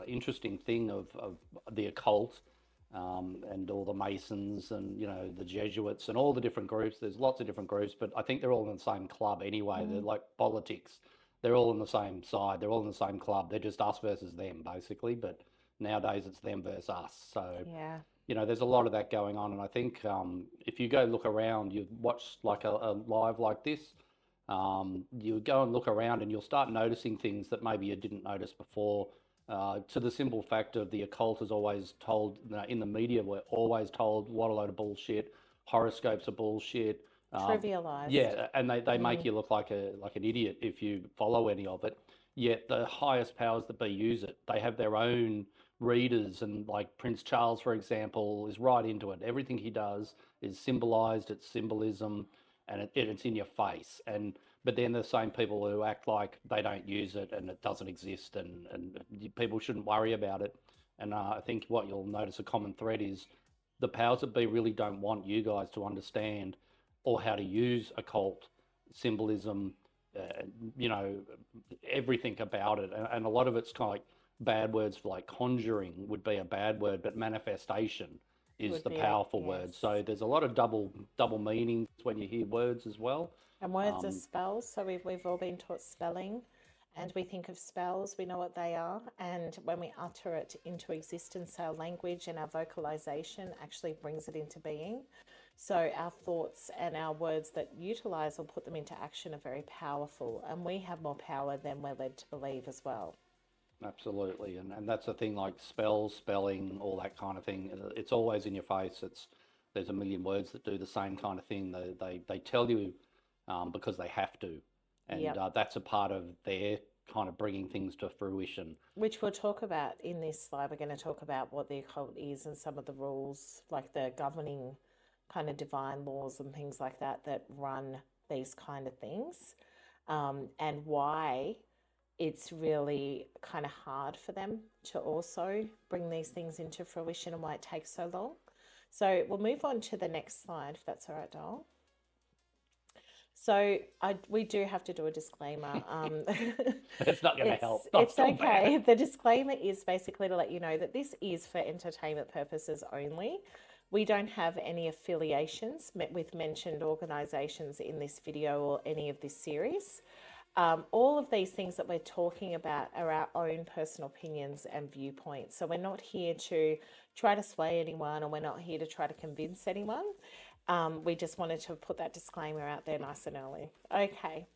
interesting thing of the occult, and all the Masons and the Jesuits and all the different groups. There's lots of different groups, but I think they're all in the same club anyway. They're Mm. like politics. They're all on the same side. They're all in the same club. They're just us versus them, basically. But nowadays it's them versus us. So, Yeah. there's a lot of that going on. And I think if you go look around, you watch like a live like this, you go and look around and you'll start noticing things that maybe you didn't notice before. To the simple fact of the occult is always told, in the media, we're always told what a load of bullshit, horoscopes are bullshit. Um, Trivialized. yeah, and they make Mm. you look like an idiot if you follow any of it. Yet the highest powers that be use it. They have their own readers, and like Prince Charles, for example, is right into it. Everything he does is symbolized, it's symbolism, and it's in your face. And but then the same people who act like they don't use it and it doesn't exist, and people shouldn't worry about it. And I think what you'll notice a common thread is the powers that be really don't want you guys to understand or how to use occult symbolism, uh, you know, everything about it. And a lot of it's kind of like bad words for like conjuring would be a bad word, but manifestation is Would the be a powerful word. yes. So there's a lot of double meanings when you hear words as well. And words are Um, spells, so we've all been taught spelling, and we think of spells, we know what they are, and when we utter it into existence, our language and our vocalization actually brings it into being. So our thoughts and our words that utilize or put them into action are very powerful, and we have more power than we're led to believe as well. Absolutely, and that's the thing, like spells, spelling, all that kind of thing. It's always in your face. There's a million words that do the same kind of thing. They tell you because they have to, and Yep. that's a part of their kind of bringing things to fruition. Which we'll talk about in this slide. We're going to talk about what the occult is and some of the rules, like the governing kind of divine laws and things like that that run these kind of things, and why it's really kind of hard for them to also bring these things into fruition and why it takes so long. So we'll move on to the next slide, if that's all right, Dol. We do have to do a disclaimer. It's not going to help. I It's feel bad. okay. The disclaimer is basically to let you know that this is for entertainment purposes only. We don't have any affiliations with mentioned organisations in this video or any of this series. All of these things that we're talking about are our own personal opinions and viewpoints. So we're not here to try to sway anyone, or we're not here to try to convince anyone. We just wanted to put that disclaimer out there nice and early. Okay.